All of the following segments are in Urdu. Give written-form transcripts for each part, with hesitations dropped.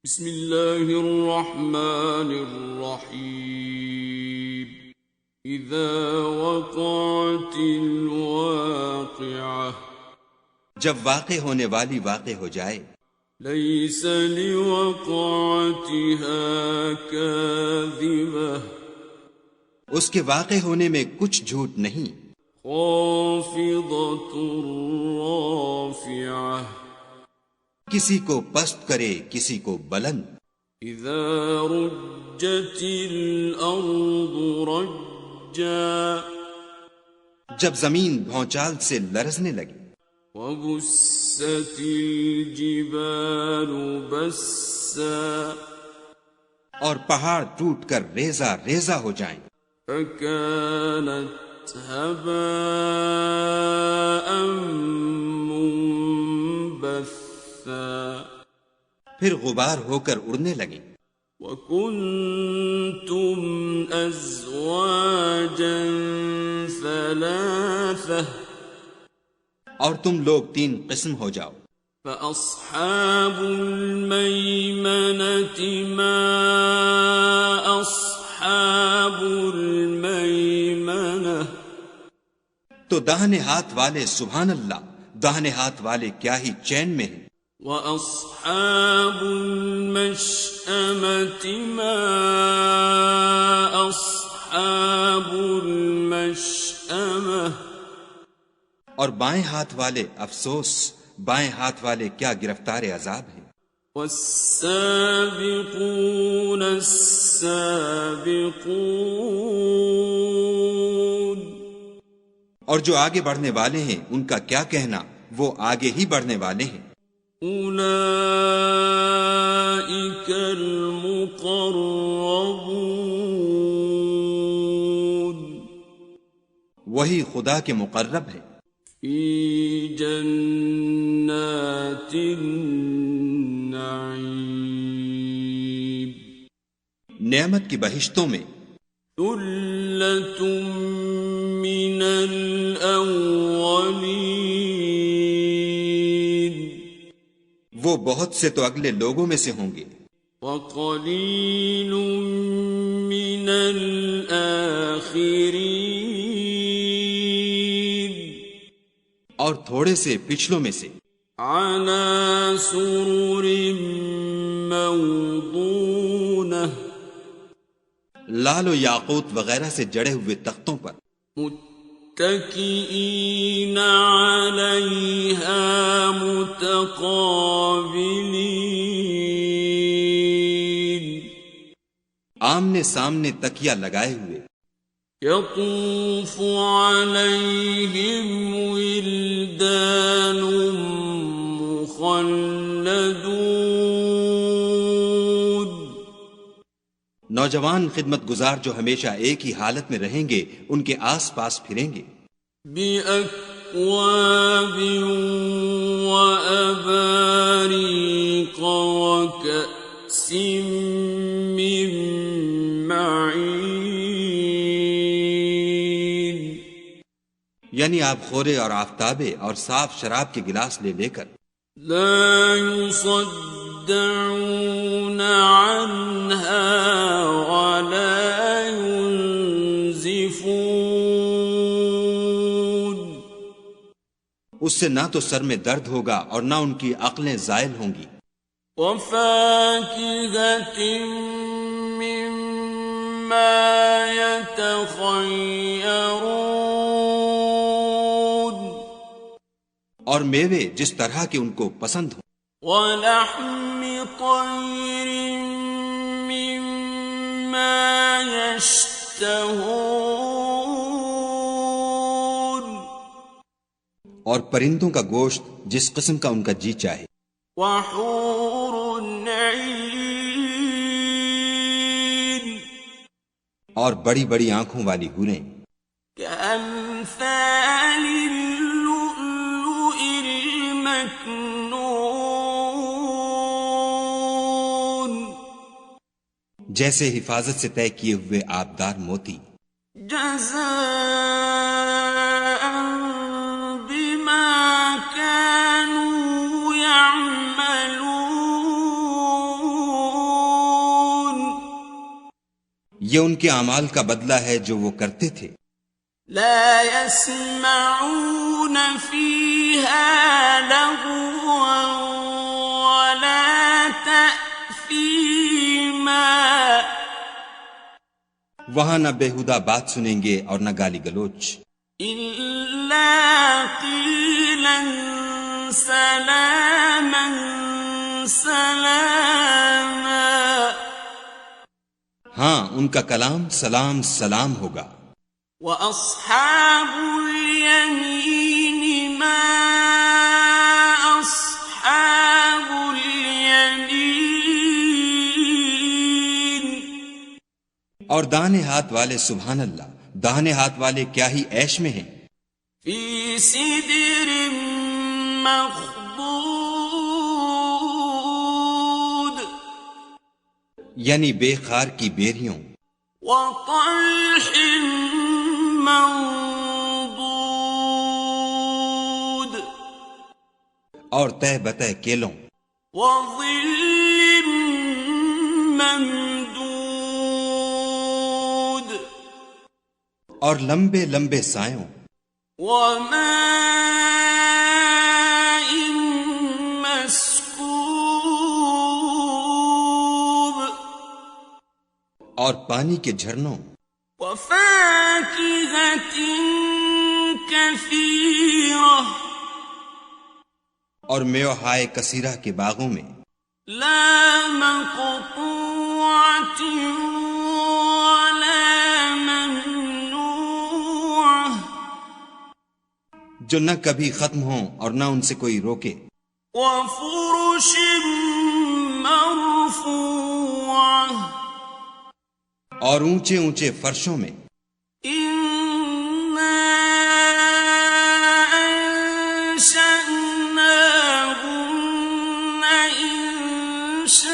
بسم اللہ الرحمن الرحیم اذا وقعت الواقعہ جب واقع ہونے والی واقع ہو جائے لیس لوقعتها کاذبہ اس کے واقع ہونے میں کچھ جھوٹ نہیں خافضۃ رافعہ کسی کو پست کرے کسی کو بلند اذا رجت الارض رجا جب زمین بھونچال سے لرزنے لگی وبست الجبال بسا اور پہاڑ ٹوٹ کر ریزہ ریزہ ہو جائیں فكانت هباء منبثا پھر غبار ہو کر اڑنے لگیں وكنتم أزواجا ثلاثة اور تم لوگ 3 قسم ہو جاؤ فأصحاب الميمنة ما أصحاب الميمنة تو داہنے ہاتھ والے سبحان اللہ داہنے ہاتھ والے کیا ہی چین میں ہیں وأصحاب المشأمة ما أصحاب المشأمة اور بائیں ہاتھ والے افسوس بائیں ہاتھ والے کیا گرفتار عذاب ہیں والسابقون السابقون اور جو آگے بڑھنے والے ہیں ان کا کیا کہنا وہ آگے ہی بڑھنے والے ہیں اولئک المقربون وہی خدا کے مقرب ہیں فی جنات النعیم نعمت کی بہشتوں میں ثلۃ من الاولین وہ بہت سے تو اگلے لوگوں میں سے ہوں گے وقلیل من الآخرین اور تھوڑے سے پچھلوں میں سے علی سرر موضونہ لال و یاقوت وغیرہ سے جڑے ہوئے تختوں پر متکئین علیہا متقابلین آمنے سامنے تکیہ لگائے ہوئے یطوف علیہم ولدان مخلدون نوجوان خدمت گزار جو ہمیشہ ایک ہی حالت میں رہیں گے ان کے آس پاس پھریں گے بِأَكْوَابٍ وَأَبَارِيقَ وَكَأْسٍ مِّن مَّعِينٍ یعنی آب خورے اور آفتابے اور صاف شراب کے گلاس لے لے کر لا يصدعون عنها ولا ينزفون اس سے نہ تو سر میں درد ہوگا اور نہ ان کی عقلیں زائل ہوں گی وفاكهة مما يتخيرون اور میوے جس طرح کے ان کو پسند ہوں ولحم طير مما يشتهون اور پرندوں کا گوشت جس قسم کا ان کا جی چاہے وحور عین اور بڑی بڑی آنکھوں والی حوریں كأمثال اللؤلؤ المكنون جیسے حفاظت سے طے کیے ہوئے آبدار موتی جزاء بما كانوا يعملون یہ ان کے اعمال کا بدلہ ہے جو وہ کرتے تھے. لا يسمعون فيها لغوا ولا تأثيما. وہاں نہ بےہودہ بات سنیں گے اور نہ گالی گلوچ. إلا قيلا سلاما سلاما. ہاں ان کا کلام سلام سلام ہوگا. وَأَصْحَابُ الْيَمِينِ مَا أَصْحَابُ الْيَمِينِ. اور دانے ہاتھ والے سبحان اللہ، داہنے ہاتھ والے کیا ہی عیش میں ہیں. فِي سِدْرٍ مَّخْضُودٍ. یعنی بے خار کی بیریوں. وَطَلْحٍ منضود. اور تہ بتہ کیلوں. وظل ممدود. اور لمبے لمبے سایوں. وماء مسكوب. اور پانی کے جھرنوں. وفاكهة كثيرة. اور میوہائے کثیرہ کے باغوں میں. لا مقطوعة ولا ممنوعة. جو نہ کبھی ختم ہوں اور نہ ان سے کوئی روکے. وفرش مرفوعة. اور اونچے اونچے فرشوں میں. إنا أنشأناهن إنشاء.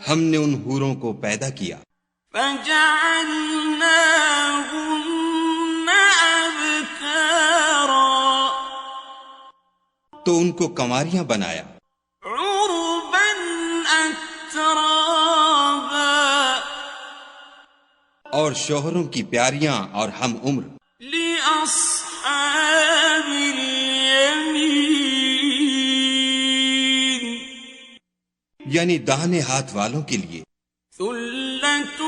ہم نے ان حوروں کو پیدا کیا. فجعلناهن أبكارا. تو ان کو کنواریاں بنایا. عربا أترابا. اور شوہروں کی پیاریاں اور ہم عمر. لأصحاب اليمين. یعنی داہنے ہاتھ والوں کے لیے. ثلة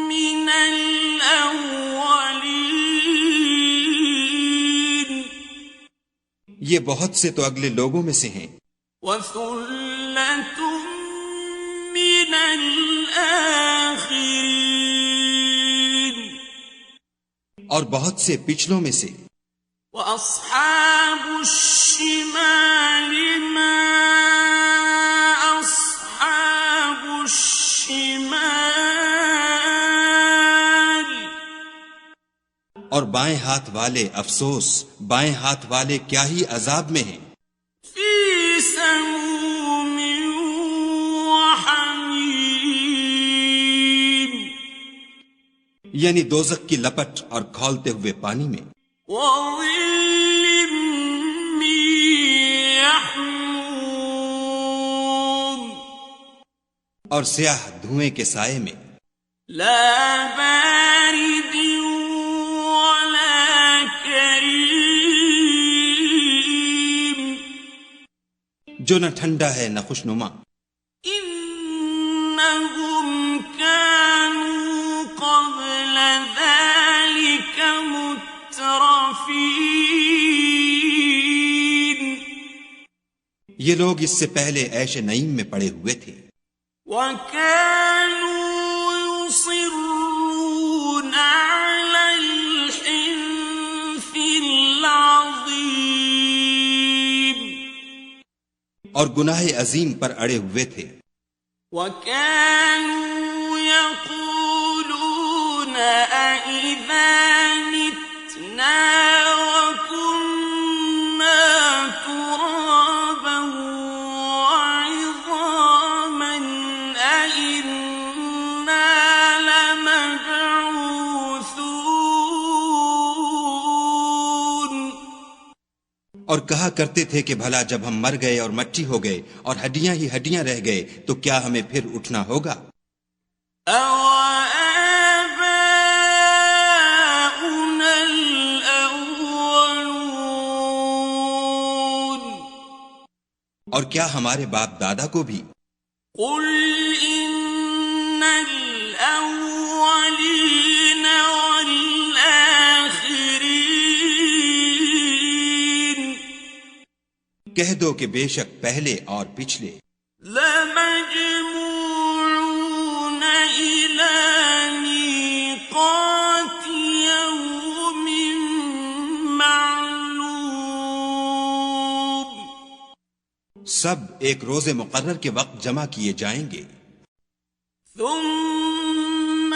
من الأولين. یہ بہت سے تو اگلے لوگوں میں سے ہیں. وثلة من الآخرين. اور بہت سے پچھلوں میں سے. وأصحاب الشمال ما أصحاب الشمال. اور بائیں ہاتھ والے افسوس، بائیں ہاتھ والے کیا ہی عذاب میں ہیں. في سموم وحميم. یعنی دوزخ کی لپٹ اور کھولتے ہوئے پانی میں. وظل من يحموم. اور سیاہ دھوئیں کے سائے میں. لا بارد ولا كريم. جو نہ ٹھنڈا ہے نہ خوشنما. إنهم كانوا قبل ذلك مترفين. یہ لوگ اس سے پہلے عیش نعیم میں پڑے ہوئے تھے. وكانوا يصرون على الحنث العظيم. اور گناہ عظیم پر اڑے ہوئے تھے. وكانوا يقولون أئذا متنا وكنا ترابا وعظاما أئنا لمبعوثون. اور کہا کرتے تھے کہ بھلا جب ہم مر گئے اور مٹی ہو گئے اور ہڈیاں ہی ہڈیاں رہ گئے تو کیا ہمیں پھر اٹھنا ہوگا؟ أَوَآبَاؤُنَا الْأَوَّلُونَ اور کیا ہمارے باپ دادا کو بھی؟ قُلْ إِنَّ الْأَوَّلِينَ وَالْآخِرِينَ کہہ دو کہ بے شک پہلے اور پچھلے لَمَجْمُوعُونَ إِلَى مِيقَاتِ يَوْمٍ مَّعْلُومٍ سب ایک روز مقرر کے وقت جمع کیے جائیں گے. ثُمَّ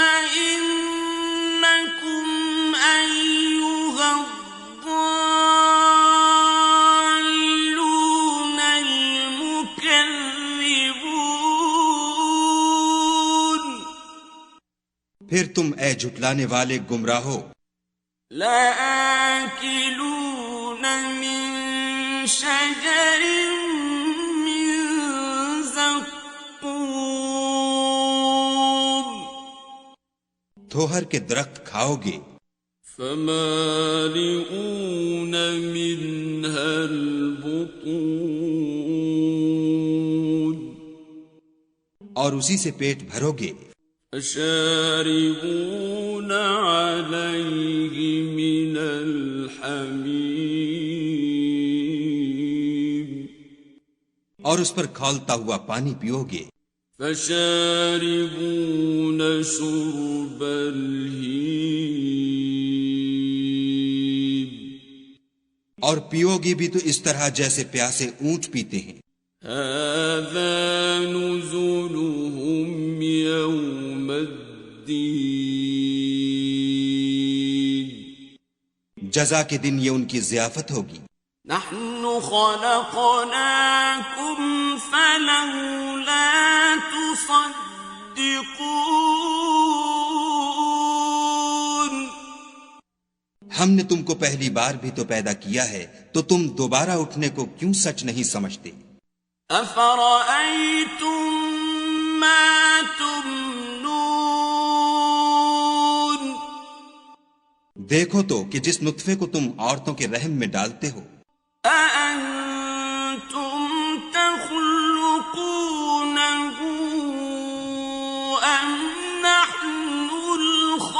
إِنَّكُمْ أَيُّهَا الضَّالُّونَ الْمُكَذِّبُونَ پھر تم اے جھٹلانے والے گمراہو لَآكِلُونَ مِن شَجَرٍ مِّن زَقُّومٍ دھوہر کے درخت کھاؤ گے. فَمَالِئُونَ مِنْهَا الْبُطُونَ اور اسی سے پیٹ بھرو گے. فَشَارِبُونَ عَلَيْهِ مِنَ الْحَمِيمِ اور اس پر کھولتا ہوا پانی پیو گے. فَشَارِبُونَ شُرْبَ الْهِيمِ اور پیو گے بھی تو اس طرح جیسے پیاسے اونٹ پیتے ہیں. هَذَا نُزُلُهُمْ يَوْمَ الدِّينِ جزا کے دن یہ ان کی ضیافت ہوگی. نَحْنُ خَلَقْنَاكُمْ فَلَوْلَا تُصَدِّقُونَ ہم نے تم کو پہلی بار بھی تو پیدا کیا ہے تو تم دوبارہ اٹھنے کو کیوں سچ نہیں سمجھتے؟ أَفَرَأَيْتُم مَّا تُمْنُونَ دیکھو تو کہ جس نطفے کو تم عورتوں کے رحم میں ڈالتے ہو. أَأَنتُمْ تَخْلُقُونَهُ أَمْ نَحْنُ الْخَالِقُونَ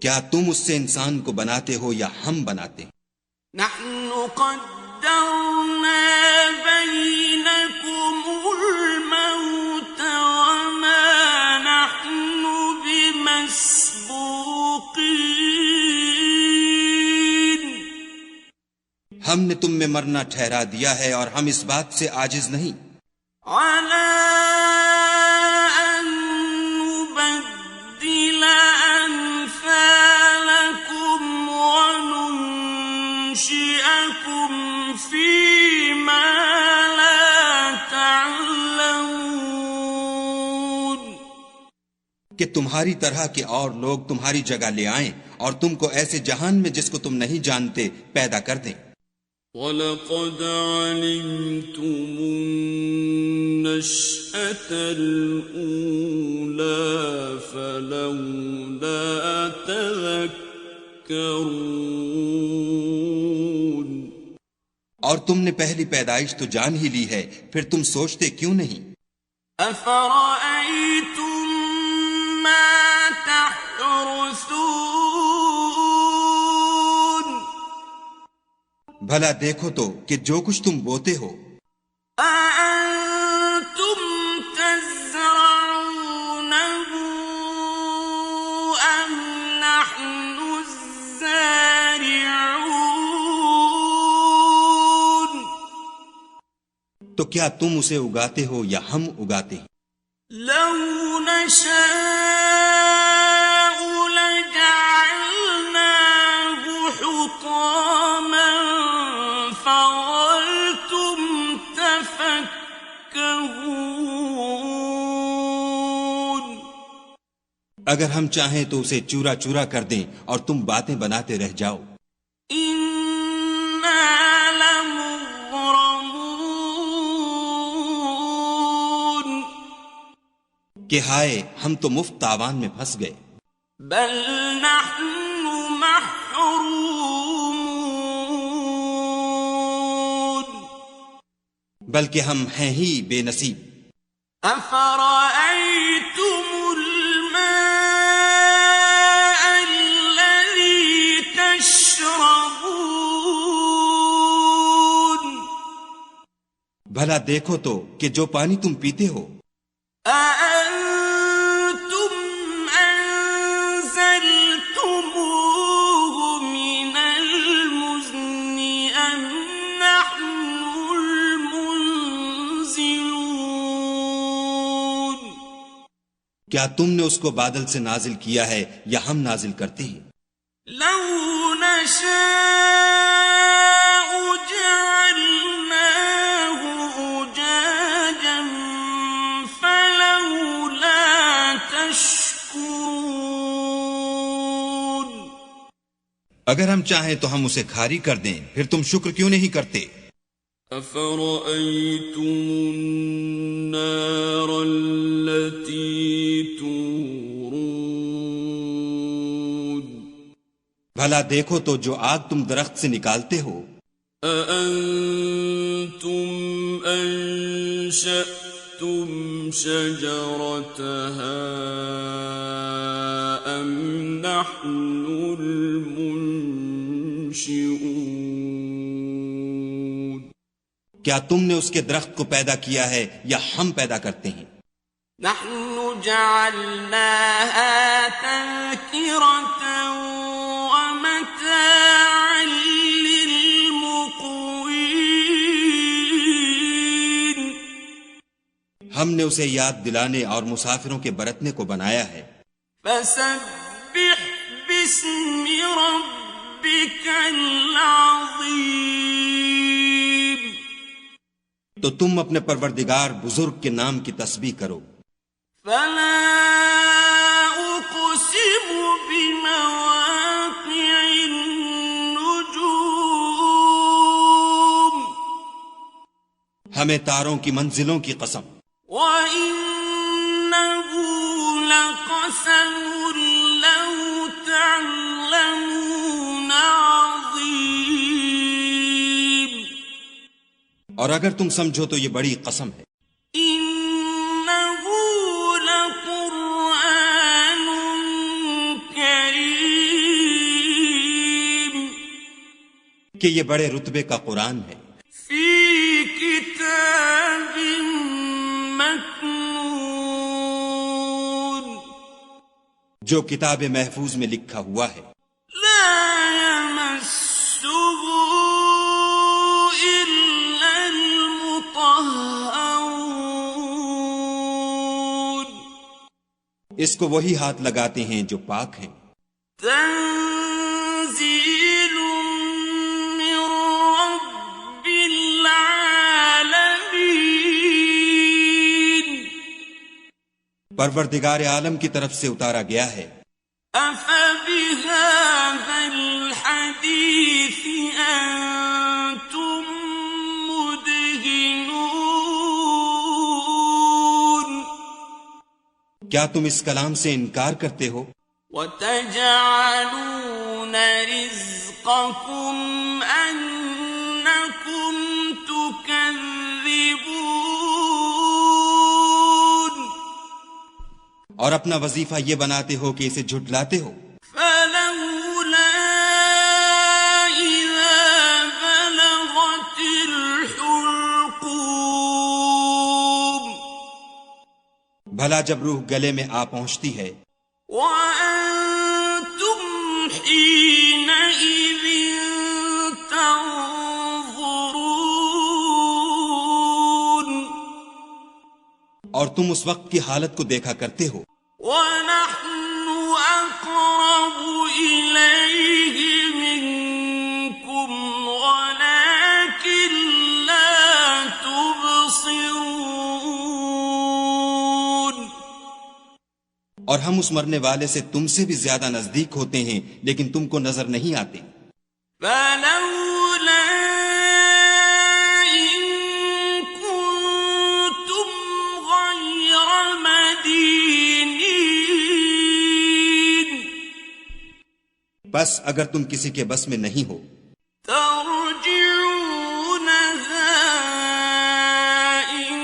کیا تم اس سے انسان کو بناتے ہو یا ہم بناتے ہیں؟ نَحْنُ قَدَّرْنَا بَيْنَكُمُ الْمَوْتَ وَمَا نَحْنُ بِمَسْبُوقِينَ ہم نے تم میں مرنا ٹھہرا دیا ہے اور ہم اس بات سے عاجز نہیں. عَلَىٰ أَن نُّبَدِّلَ أَمْثَالَكُمْ وَنُنشِئَكُمْ فِي مَا لَا تَعْلَمُونَ کہ تمہاری طرح کے اور لوگ تمہاری جگہ لے آئیں اور تم کو ایسے جہان میں جس کو تم نہیں جانتے پیدا کر دیں. وَلَقَدْ عَلِمْتُمُ النَّشْأَةَ الْأُولَىٰ فَلَوْلَا تَذَكَّرُونَ اور تم نے پہلی پیدائش تو جان ہی لی ہے پھر تم سوچتے کیوں نہیں؟ أَفَرَأَيْتُم مَّا تَحْرُثُونَ بھلا دیکھو تو کہ جو کچھ تم بوتے ہو أَأَنتُمْ تَزْرَعُونَهُ أَمْ نَحْنُ الزَّارِعُونَ تو کیا تم اسے اگاتے ہو یا ہم اگاتے ہیں؟ لَوْ نَشَاءُ لَجَعَلْنَاهُ حُطَامًا فَظَلْتُمْ تَفَكَّهُونَ اگر ہم چاہیں تو اسے چورا چورا کر دیں اور تم باتیں بناتے رہ جاؤ. إنا لمغرمون کہ ہائے ہم تو مفت تاوان میں پھنس گئے. بل نحن محرومون بلکہ ہم ہیں ہی بے نصیب. أفرأيتم الماء الذي تشربون بھلا دیکھو تو کہ جو پانی تم پیتے ہو أأنتم أنزلتموه من المزن أم نحن المنزلون کیا تم نے اس کو بادل سے نازل کیا ہے یا ہم نازل کرتے ہیں؟ لو نشاء جعلناه أجاجا فلولا تشكرون اگر ہم چاہیں تو ہم اسے کھاری کر دیں پھر تم شکر کیوں نہیں کرتے؟ أفرأيتم النار التي تورون بھلا دیکھو تو جو آگ تم درخت سے نکالتے ہو أأنتم أنشأتم شجرتها أم نحن المنشئون کیا تم نے اس کے درخت کو پیدا کیا ہے یا ہم پیدا کرتے ہیں؟ نحن جعلناها تذكرة ومتاعا للمقوين ہم نے اسے یاد دلانے اور مسافروں کے برتنے کو بنایا ہے. فسبح باسم ربك العظيم تو تم اپنے پروردگار بزرگ کے نام کی تسبیح کرو. فلا أقسم بمواقع النجوم ہمیں تاروں کی منزلوں کی قسم. وإنه لقسم لو تعلمون عظيم اور اگر تم سمجھو تو یہ بڑی قسم ہے. إنه لقرآن كريم کہ یہ بڑے رتبے کا قرآن ہے. في كتاب مكنون جو کتاب محفوظ میں لکھا ہوا ہے. لا يمسه إلا المطهرون اس کو وہی ہاتھ لگاتے ہیں جو پاک ہیں. تنزيل من رب العالمين پروردگار عالم کی طرف سے اتارا گیا ہے. أفبهذا الحديث أنتم مدهنون کیا تم اس کلام سے انکار کرتے ہو؟ وتجعلون رزقكم أنكم تكذبون اور اپنا وظیفہ یہ بناتے ہو کہ اسے جھٹلاتے ہو. فلولا إذا بلغت الحلقوم بھلا جب روح گلے میں آ پہنچتی ہے وأنتم حينئذ تنظرون اور تم اس وقت کی حالت کو دیکھا کرتے ہو. ونحن أقرب إليه منكم ولكن لا تبصرون اور ہم اس مرنے والے سے تم سے بھی زیادہ نزدیک ہوتے ہیں لیکن تم کو نظر نہیں آتے. فلولا إن كنتم غير مدينين بس اگر تم کسی کے بس میں نہیں ہو ترجعونها إن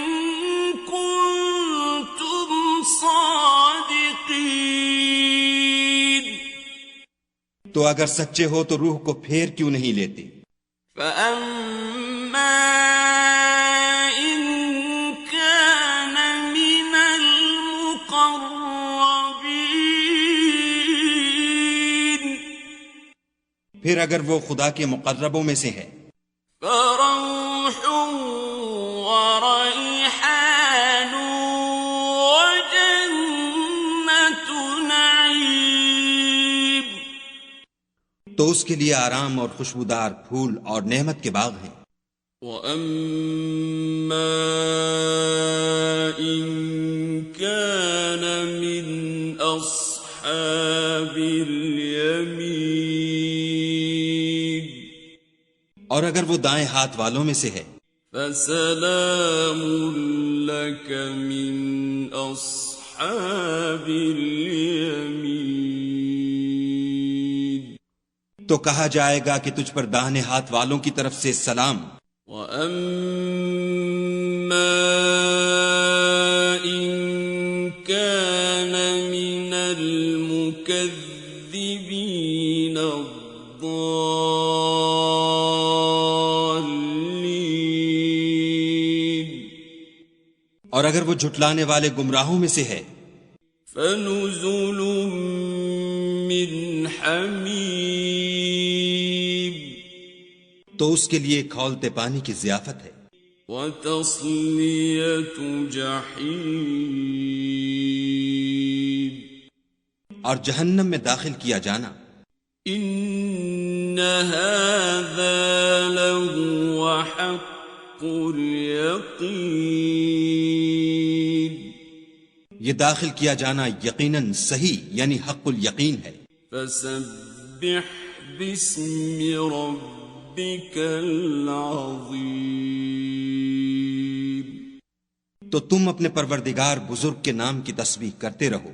كنتم صادقين تو اگر سچے ہو تو روح کو پھیر کیوں نہیں لیتے. فأما إن كان من المقربين پھر اگر وہ خدا کے مقربوں میں سے ہے فروح وريحان وجنة نعيم تو اس کے لیے آرام اور خوشبودار پھول اور نعمت کے باغ ہیں. وَأَمَّا إِن كَانَ مِنْ أَصْحَابِ الْيَمِينِ اور اگر وہ دائیں ہاتھ والوں میں سے ہے فَسَلَامٌ لَكَ مِنْ أَصْحَابِ الْيَمِينِ تو کہا جائے گا کہ تجھ پر داہنے ہاتھ والوں کی طرف سے سلام. وَأَمَّا إِن كَانَ مِنَ الْمُكَذِّبِينَ الضَّالِّينَ اور اگر وہ جھٹلانے والے گمراہوں میں سے ہے فَنُزُلٌ مِّنْ حَمِيمٍ تو اس کے لیے کھولتے پانی کی ضیافت ہے. وَتَصْلِيَةُ جَحِيمٍ اور جہنم میں داخل کیا جانا. إِنَّ هَذَا لَهُوَ حَقُّ الْيَقِينِ یہ داخل کیا جانا یقیناً صحیح یعنی حق الیقین ہے. فَسَبِّحْ بِاسْمِ رَبِّكَ الْعَظِيمِ تو تم اپنے پروردگار بزرگ کے نام کی تسبیح کرتے رہو.